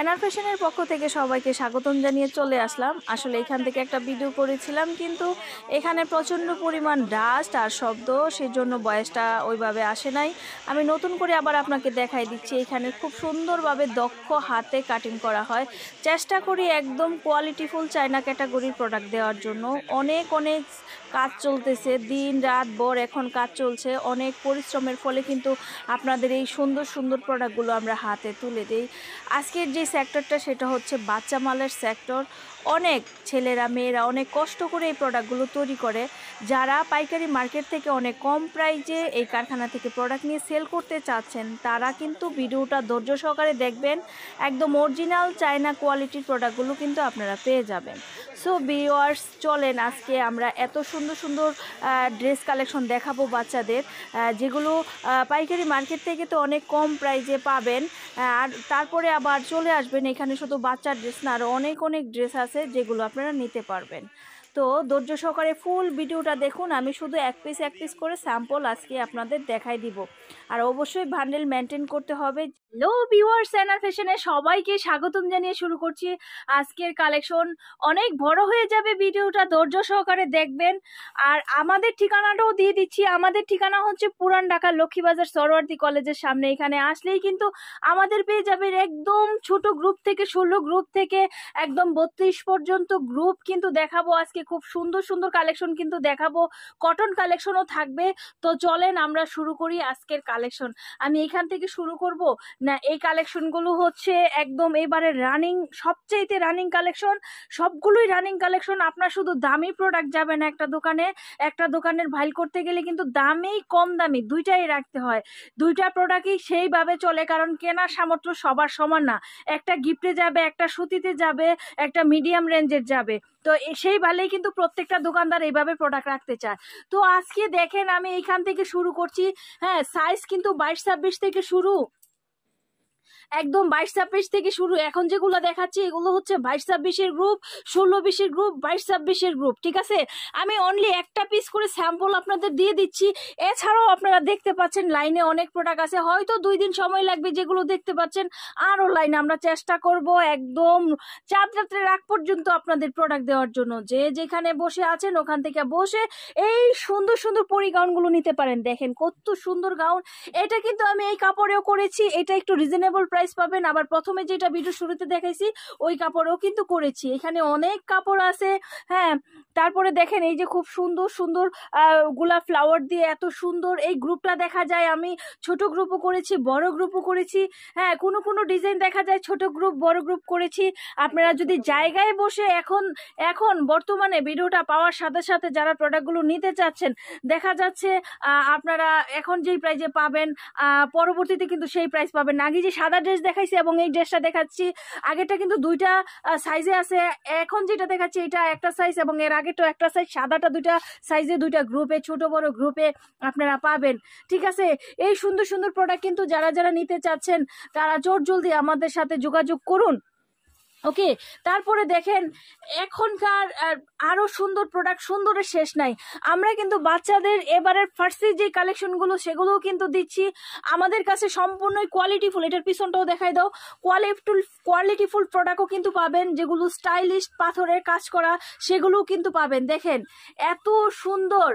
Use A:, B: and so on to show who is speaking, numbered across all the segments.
A: এনার ফ্যাশনের পক্ষ থেকে সবাইকে স্বাগতম জানিয়ে চলে আসলাম। আসলে এখান থেকে একটা ভিডিও করেছিলাম, কিন্তু এখানে প্রচণ্ড পরিমাণ ডাস্ট আর শব্দ, সেজন্য ভয়েসটা ওইভাবে আসে নাই। আমি নতুন করে আবার আপনাকে দেখাই দিচ্ছি। এখানে খুব সুন্দরভাবে দক্ষ হাতে কাটিং করা হয়। চেষ্টা করি একদম কোয়ালিটিফুল চায়না ক্যাটাগরির প্রোডাক্ট দেওয়ার জন্য। অনেক অনেক কাজ চলতেছে, দিন রাত ভর এখন কাজ চলছে। অনেক পরিশ্রমের ফলে কিন্তু আপনাদের এই সুন্দর সুন্দর প্রোডাক্টগুলো আমরা হাতে তুলে দিই। আজকের যে সেক্টরটা সেটা হচ্ছে বাচ্চা মালের সেক্টর। অনেক ছেলেরা মেয়েরা অনেক কষ্ট করে এই প্রোডাক্টগুলো তৈরি করে। যারা পাইকারি মার্কেট থেকে অনেক কম প্রাইজে এই কারখানা থেকে প্রোডাক্ট নিয়ে সেল করতে চাচ্ছেন, তারা কিন্তু ভিডিওটা ধৈর্য সহকারে দেখবেন। একদম অরিজিনাল চায়না কোয়ালিটির প্রোডাক্টগুলো কিন্তু আপনারা পেয়ে যাবেন। সো ভিউয়ার্স, চলেন আজকে আমরা এত সুন্দর সুন্দর ড্রেস কালেকশন দেখাবো বাচ্চাদের, যেগুলো পাইকারি মার্কেট থেকে তো অনেক কম প্রাইজে পাবেন। আর তারপরে আবার চলে আসবেন এখানে শুধু বাচ্চার ড্রেস না, আরও অনেক অনেক ড্রেস আছে যেগুলো আপনারা নিতে পারবেন। তো ধৈর্য সহকারে ফুল ভিডিওটা দেখুন। আমি শুধু এক পিস করে স্যাম্পল আজকে আপনাদের দেখাই দিব। আর অবশ্যই বান্ডেল মেনটেন করতে হবে। হ্যালো ভিউয়ার্স, এনার ফ্যাশনে সবাইকে স্বাগতম জানিয়ে শুরু করছি আজকের কালেকশন। অনেক বড় হয়ে যাবে ভিডিওটা, ধৈর্য সহকারে দেখবেন। আর আমাদের ঠিকানাটাও দিয়ে দিচ্ছি। আমাদের ঠিকানা হচ্ছে পুরান ঢাকা লক্ষ্মীবাজার সরোয়ার্দী কলেজের সামনে। এখানে আসলেই কিন্তু আমাদের পেয়ে যাবেন। একদম ছোট গ্রুপ থেকে 16 গ্রুপ থেকে একদম 32 পর্যন্ত গ্রুপ কিন্তু দেখাবো আজকে। খুব সুন্দর সুন্দর কালেকশন কিন্তু দেখাবো, কটন কালেকশনও থাকবে। তো চলেন আমরা শুরু করি আজকের কালেকশন। আমি এখান থেকে শুরু করব না, এই কালেকশনগুলো হচ্ছে একদম এবারে রানিং, সবচেয়ে রানিং কালেকশন। সবগুলোই রানিং কালেকশন। আপনার শুধু দামি প্রোডাক্ট যাবে না একটা দোকানে। একটা দোকানের ভাইল করতে গেলে কিন্তু দামি কম দামি দুইটাই রাখতে হয়। দুইটা প্রোডাক্টই সেইভাবে চলে, কারণ কেনার সামর্থ্য সবার সমান না। একটা গিফটে যাবে, একটা সুতিতে যাবে, একটা মিডিয়াম রেঞ্জের যাবে। তো সেই ভালেই কিন্তু প্রত্যেকটা দোকানদার এইভাবে প্রোডাক্ট রাখতে চায়। তো আজকে দেখেন আমি এইখান থেকে শুরু করছি। হ্যাঁ, সাইজ কিন্তু 22-26 থেকে শুরু, একদম 22-26 থেকে শুরু। এখন যেগুলো দেখাচ্ছি এগুলো হচ্ছে 22-26-এর গ্রুপ, 16-20-এর গ্রুপ, 22-26-এর গ্রুপ। ঠিক আছে, আমি অনলি একটা পিস করে স্যাম্পল আপনাদের দিয়ে দিচ্ছি। এছাড়াও আপনারা দেখতে পাচ্ছেন লাইনে অনেক প্রোডাক্ট আছে, হয়তো 2 দিন সময় লাগবে। যেগুলো দেখতে পাচ্ছেন আরও লাইনে, আমরা চেষ্টা করব একদম চাঁদ রাত্রের আগ পর্যন্ত আপনাদের প্রোডাক্ট দেওয়ার জন্য। যে যেখানে বসে আছেন ওখান থেকে বসে এই সুন্দর সুন্দর পরি গাউনগুলো নিতে পারেন। দেখেন কত সুন্দর গাউন। এটা কিন্তু আমি এই কাপড়েও করেছি, এটা একটু রিজনেবল প্রাইস পাবেন। আবার প্রথমে যেটা ভিডিও শুরুতে দেখাইছি ওই কাপড়েও কিন্তু করেছি। এখানে অনেক কাপড় আছে। হ্যাঁ, তারপরে দেখেন এই যে খুব সুন্দর সুন্দর গোলাপ ফ্লাওয়ার দিয়ে এত সুন্দর এই গ্রুপটা দেখা যায়। আমি ছোট গ্রুপও করেছি, বড় গ্রুপও করেছি। হ্যাঁ, কোনো কোনো ডিজাইন দেখা যায় ছোট গ্রুপ বড় গ্রুপ করেছি। আপনারা যদি জায়গায় বসে এখন এখন বর্তমানে ভিডিওটা পাওয়ার সাথে সাথে যারা প্রোডাক্টগুলো নিতে চাচ্ছেন, দেখা যাচ্ছে আপনারা এখন যেই প্রাইজে পাবেন পরবর্তীতে কিন্তু সেই প্রাইস পাবেন না। আগে যে সাদা ড্রেস দেখাইছি এবং এই ড্রেসটা দেখাচ্ছি, আগেরটা কিন্তু দুইটা সাইজে আছে। এখন যেটা দেখাচ্ছি এটা একটা সাইজ এবং এর আগেরটা একটা সাইজ। সাদাটা দুইটা সাইজে, দুইটা গ্রুপে, ছোট বড় গ্রুপে আপনারা পাবেন। ঠিক আছে, এই সুন্দর সুন্দর প্রোডাক্ট কিন্তু যারা যারা নিতে চাচ্ছেন তারা জোর জলদি আমাদের সাথে যোগাযোগ করুন। ওকে, তারপরে দেখেন এখনকার আরো সুন্দর প্রোডাক্ট, সুন্দরের শেষ নাই। আমরা কিন্তু বাচ্চাদের এবারের ফার্সি যে কালেকশনগুলো সেগুলোও কিন্তু দিচ্ছি আমাদের কাছে সম্পূর্ণই কোয়ালিটিফুল। এটার পিছনটাও দেখাই দাও। কোয়ালিটিফুল প্রোডাক্টও কিন্তু পাবেন, যেগুলো স্টাইলিশ পাথরের কাজ করা সেগুলোও কিন্তু পাবেন। দেখেন এত সুন্দর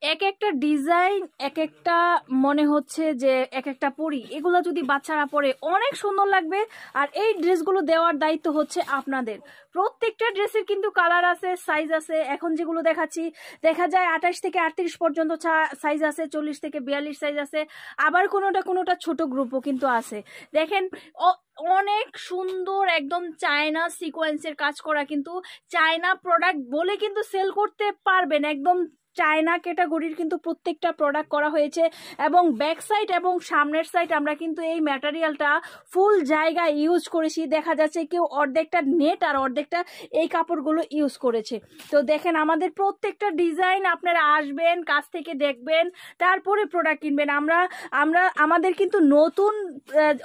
A: এক একটা ডিজাইন, এক একটা মনে হচ্ছে যে এক একটা পরি। এগুলো যদি বাচ্চারা পরে অনেক সুন্দর লাগবে। আর এই ড্রেসগুলো দেওয়ার দায়িত্ব হচ্ছে আপনাদের। প্রত্যেকটা ড্রেসের কিন্তু কালার আছে, সাইজ আছে। এখন যেগুলো দেখাচ্ছি দেখা যায় 28 থেকে 38 পর্যন্ত সাইজ আছে, 40 থেকে 42 সাইজ আছে। আবার কোনোটা ছোট গ্রুপও কিন্তু আছে। দেখেন অনেক সুন্দর একদম চায়না সিকোয়েন্সের কাজ করা, কিন্তু চায়না প্রোডাক্ট বলে কিন্তু সেল করতে পারবেন। একদম চায়না ক্যাটাগরির কিন্তু প্রত্যেকটা প্রোডাক্ট করা হয়েছে। এবং ব্যাক সাইড এবং সামনের সাইড আমরা কিন্তু এই ম্যাটেরিয়ালটা ফুল জায়গায় ইউজ করেছি। দেখা যাচ্ছে কেউ অর্ধেকটা নেট আর অর্ধেকটা এই কাপড়গুলো ইউজ করেছে। তো দেখেন আমাদের প্রত্যেকটা ডিজাইন আপনারা আসবেন, কাছ থেকে দেখবেন, তারপরে প্রোডাক্ট কিনবেন। আমাদের কিন্তু নতুন,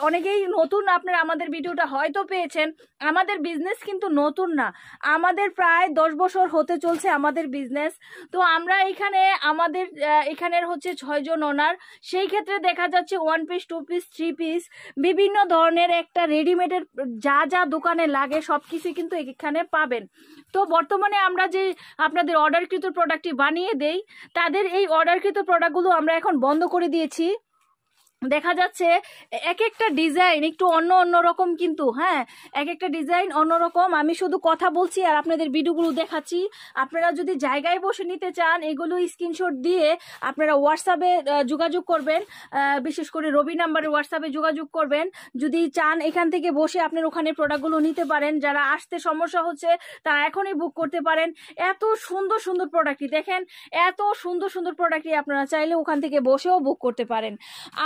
A: অনেকেই নতুন আপনারা আমাদের ভিডিওটা হয়তো পেয়েছেন। আমাদের বিজনেস কিন্তু নতুন না, আমাদের প্রায় 10 বছর হতে চলছে আমাদের বিজনেস। তো আমরা এখানে আমাদের এখানের হচ্ছে 6 জন ওনার, সেই ক্ষেত্রে দেখা যাচ্ছে 1 পিস 2 পিস 3 পিস বিভিন্ন ধরনের একটা রেডিমেডের যা যা দোকানে লাগে সব কিছু কিন্তু এখানে পাবেন। তো বর্তমানে আমরা যে আপনাদের অর্ডারকৃত প্রোডাক্টটি বানিয়ে দেই, তাদের এই অর্ডারকৃত প্রোডাক্টগুলো আমরা এখন বন্ধ করে দিয়েছি। দেখা যাচ্ছে এক একটা ডিজাইন একটু অন্য রকম, কিন্তু হ্যাঁ এক একটা ডিজাইন অন্যরকম। আমি শুধু কথা বলছি আর আপনাদের ভিডিওগুলো দেখাচ্ছি। আপনারা যদি জায়গায় বসে নিতে চান, এগুলো স্ক্রিনশট দিয়ে আপনারা হোয়াটসঅ্যাপে যোগাযোগ করবেন, বিশেষ করে রবি নাম্বারে হোয়াটসঅ্যাপে যোগাযোগ করবেন। যদি চান এখান থেকে বসে আপনার ওখানে প্রোডাক্টগুলো নিতে পারেন। যারা আসতে সমস্যা হচ্ছে তারা এখনই বুক করতে পারেন। এত সুন্দর সুন্দর প্রোডাক্টই দেখেন, এত সুন্দর সুন্দর প্রোডাক্টই আপনারা চাইলে ওখান থেকে বসেও বুক করতে পারেন।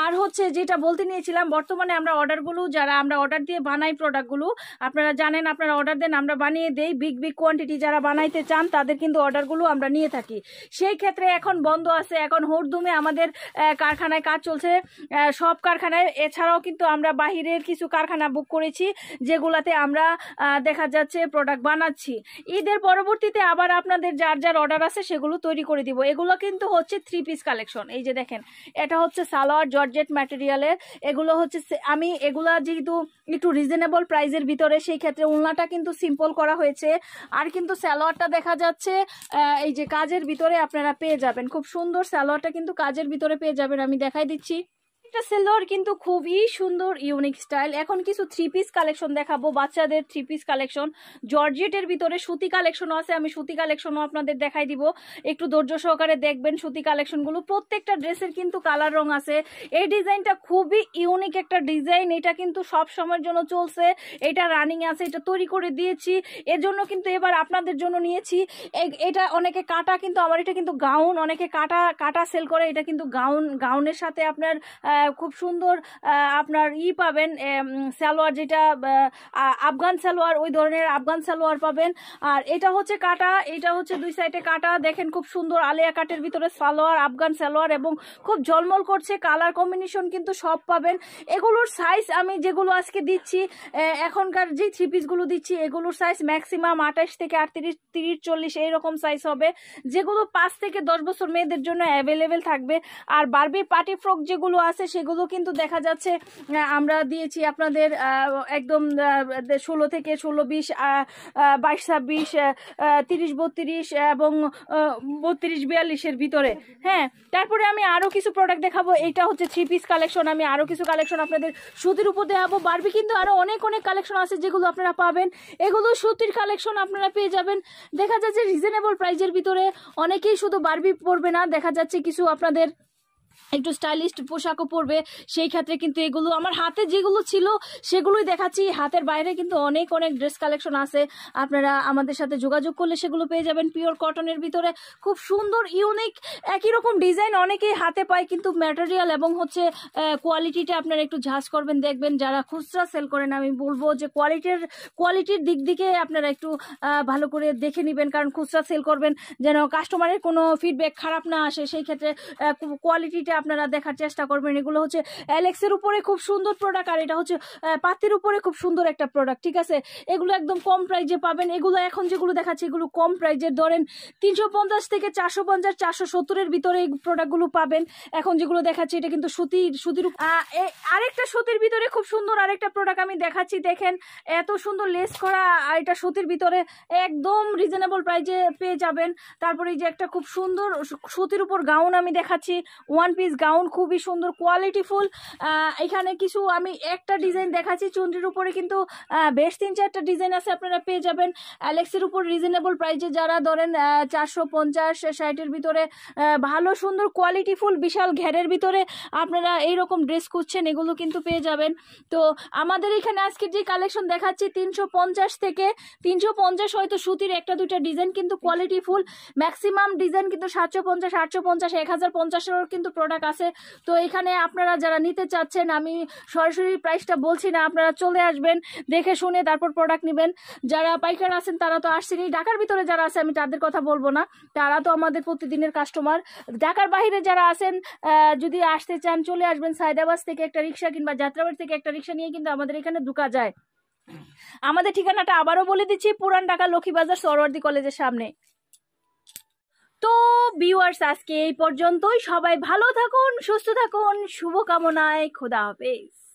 A: আর হচ্ছে যেটা বলতে নিয়েছিলাম, বর্তমানে আমরা অর্ডারগুলো যারা আমরা অর্ডার দিয়ে বানাই প্রোডাক্টগুলো, আপনারা জানেন আপনারা অর্ডার দেন, আমরা বানিয়ে দেই। বিগ কোয়ান্টিটি যারা বানাইতে চান তাদের কিন্তু অর্ডারগুলো আমরা নিয়ে থাকি। সেই ক্ষেত্রে এখন বন্ধ আছে, এখন হুড়দুমে আমাদের কারখানায় কাজ চলছে, সব কারখানায়। এছাড়াও কিন্তু আমরা বাহিরের কিছু কারখানা বুক করেছি, যেগুলাতে আমরা দেখা যাচ্ছে প্রোডাক্ট বানাচ্ছি। ঈদের পরবর্তীতে আবার আপনাদের যার যার অর্ডার আছে সেগুলো তৈরি করে দিব। এগুলো কিন্তু হচ্ছে 3 পিস কালেকশন। এই যে দেখেন, এটা হচ্ছে সালোয়ার জর্জেট ম্যাটেরিয়ালের। এগুলো হচ্ছে আমি এগুলা যেহেতু একটু রিজনেবল প্রাইসের ভিতরে, সেই ক্ষেত্রে উলনাটা কিন্তু সিম্পল করা হয়েছে। আর কিন্তু সালোয়ারটা দেখা যাচ্ছে এই যে কাজের ভিতরে আপনারা পেয়ে যাবেন, খুব সুন্দর সালোয়ারটা কিন্তু কাজের ভিতরে পেয়ে যাবেন। আমি দেখাই দিচ্ছি। একটা সালোয়ার কিন্তু খুবই সুন্দর ইউনিক স্টাইল। এখন কিছু 3 পিস কালেকশন দেখাবো, বাচ্চাদের 3 পিস কালেকশন। জর্জেটের ভিতরে সুতি কালেকশনও আছে, আমি সুতি কালেকশনও আপনাদের দেখাই দিব। একটু ধৈর্য সহকারে দেখবেন সুতি কালেকশনগুলো। প্রত্যেকটা ড্রেসের কিন্তু কালার রং আছে। এই ডিজাইনটা খুবই ইউনিক একটা ডিজাইন, এটা কিন্তু সব সময়ের জন্য চলছে, এটা রানিং আছে, এটা তৈরি করে দিয়েছি। এর জন্য কিন্তু এবার আপনাদের জন্য নিয়েছি। এটা অনেকে কাটা, কিন্তু আমার এটা কিন্তু গাউন, অনেকে কাটা কাটা সেল করে, এটা কিন্তু গাউনের সাথে আপনার খুব সুন্দর আপনার পাবেন, সালোয়ার যেটা আফগান সালোয়ার, ওই ধরনের আফগান সালোয়ার পাবেন। আর এটা হচ্ছে কাটা, এটা হচ্ছে দুই সাইডে কাটা। দেখেন খুব সুন্দর আলিয়া কাটের ভিতরে সালোয়ার, আফগান সালোয়ার, এবং খুব ঝলমল করছে। কালার কম্বিনেশন কিন্তু সব পাবেন। এগুলোর সাইজ আমি যেগুলো আজকে দিচ্ছি, এখনকার যে 3 পিসগুলো দিচ্ছি, এগুলোর সাইজ ম্যাক্সিমাম 28 থেকে 38, 30, 40 এইরকম সাইজ হবে, যেগুলো 5 থেকে 10 বছর মেয়েদের জন্য অ্যাভেলেবেল থাকবে। আর বারবি পার্টি ফ্রক যেগুলো আছে সেগুলো কিন্তু দেখা যাচ্ছে আমরা দিয়েছি আপনাদের একদম 16 থেকে 16, 20, 22, 26, 30, 32 এবং 32, 42 এর ভিতরে। হ্যাঁ, তারপরে আমি আরো কিছু প্রোডাক্ট দেখাবো। এটা হচ্ছে 3 পিস কালেকশন। আমি আরো কিছু কালেকশন আপনাদের সুতির উপর দেখাবো। বারবি কিন্তু আরো অনেক কালেকশন আছে যেগুলো আপনারা পাবেন। এগুলো সুতির কালেকশন আপনারা পেয়ে যাবেন দেখা যাচ্ছে রিজনেবল প্রাইজের ভিতরে। অনেকেই শুধু বারবি পরবে না, দেখা যাচ্ছে কিছু আপনাদের একটু স্টাইলিশ পোশাকও পরবে। সেই ক্ষেত্রে কিন্তু এগুলো আমার হাতে যেগুলো ছিল সেগুলোই দেখাচ্ছি। হাতের বাইরে কিন্তু অনেক ড্রেস কালেকশন আছে, আপনারা আমাদের সাথে যোগাযোগ করলে সেগুলো পেয়ে যাবেন। পিওর কটনের ভিতরে খুব সুন্দর ইউনিক একই রকম ডিজাইন অনেকেই হাতে পায়, কিন্তু ম্যাটেরিয়াল এবং হচ্ছে কোয়ালিটিটা আপনারা একটু ঝাঁজ করবেন, দেখবেন। যারা খুচরা সেল করেন আমি বলবো যে কোয়ালিটির দিক দিকে আপনারা একটু ভালো করে দেখে নেবেন, কারণ খুচরা সেল করবেন যেন কাস্টমারের কোনো ফিডব্যাক খারাপ না আসে। সেই ক্ষেত্রে কোয়ালিটিটা আপনারা দেখার চেষ্টা করবেন। এগুলো হচ্ছে অ্যালেক্সের উপরে খুব সুন্দর প্রোডাক্ট, আর এটা হচ্ছে পাতির উপরে খুব সুন্দর একটা প্রোডাক্ট, ঠিক আছে। এগুলো একদম কম প্রাইজে পাবেন। এগুলো এখন যেগুলো দেখাচ্ছি এগুলো কম প্রাইজের, ধরেন 350 থেকে 450, 470 এর ভিতরে এই প্রোডাক্টগুলো পাবেন। এখন যেগুলো দেখাচ্ছি এটা কিন্তু সুতির আরেকটা সুতির ভিতরে খুব সুন্দর আরেকটা প্রোডাক্ট আমি দেখাচ্ছি। দেখেন এত সুন্দর লেস করা, এটা সুতির ভিতরে একদম রিজনেবল প্রাইজে পেয়ে যাবেন। তারপরে এই যে একটা খুব সুন্দর সুতির উপর গাউন আমি দেখাচ্ছি, 1 পিস গাউন, খুবই সুন্দর কোয়ালিটিফুল। এখানে কিছু আমি একটা ডিজাইন দেখাচ্ছি চুনরির উপরে, কিন্তু বেশ 3-4টা ডিজাইন আছে, আপনারা পেয়ে যাবেন অ্যালেক্সের উপর রিজনেবল প্রাইজে। যারা ধরেন 450, 60 ভিতরে ভালো সুন্দর কোয়ালিটিফুল বিশাল ঘেরের ভিতরে আপনারা এইরকম ড্রেস খুঁজছেন, এগুলো কিন্তু পেয়ে যাবেন। তো আমাদের এখানে আজকে যে কালেকশন দেখাচ্ছি 350 থেকে 350, হয়তো সুতির 1-2টা ডিজাইন, কিন্তু কোয়ালিটিফুল। ম্যাক্সিমাম ডিজাইন কিন্তু 750, 850, 1050 কিন্তু প্রোডাক্ট আছে। তো এখানে আপনারা যারা নিতে চাচ্ছেন, আমি সরাসরি প্রাইসটা বলছি না, আপনারা চলে আসবেন, দেখে শুনে তারপর প্রোডাক্ট নেবেন। যারা পাইকার আছেন তারা তো আসছেনই, ঢাকার ভিতরে যারা আছে আমি তাদের কথা বলবো না, তারা তো আমাদের প্রতিদিনের কাস্টমার। ঢাকার বাইরে যারা আছেন যদি আসতে চান চলে আসবেন। সায়দাবাদ থেকে একটা রিক্সা কিংবা যাত্রাবাড়ি থেকে একটা রিক্সা নিয়ে কিন্তু আমাদের এখানে ঢোকা যায়। আমাদের ঠিকানাটা আবারও বলে দিচ্ছি, পুরান ঢাকা লক্ষ্মীবাজার সরওয়ার্দী কলেজের সামনে।
B: তো ভিউয়ার্স, আজকে এই পর্যন্তই। সবাই ভালো থাকুন, সুস্থ থাকুন, শুভকামনায়, খোদা হাফেজ।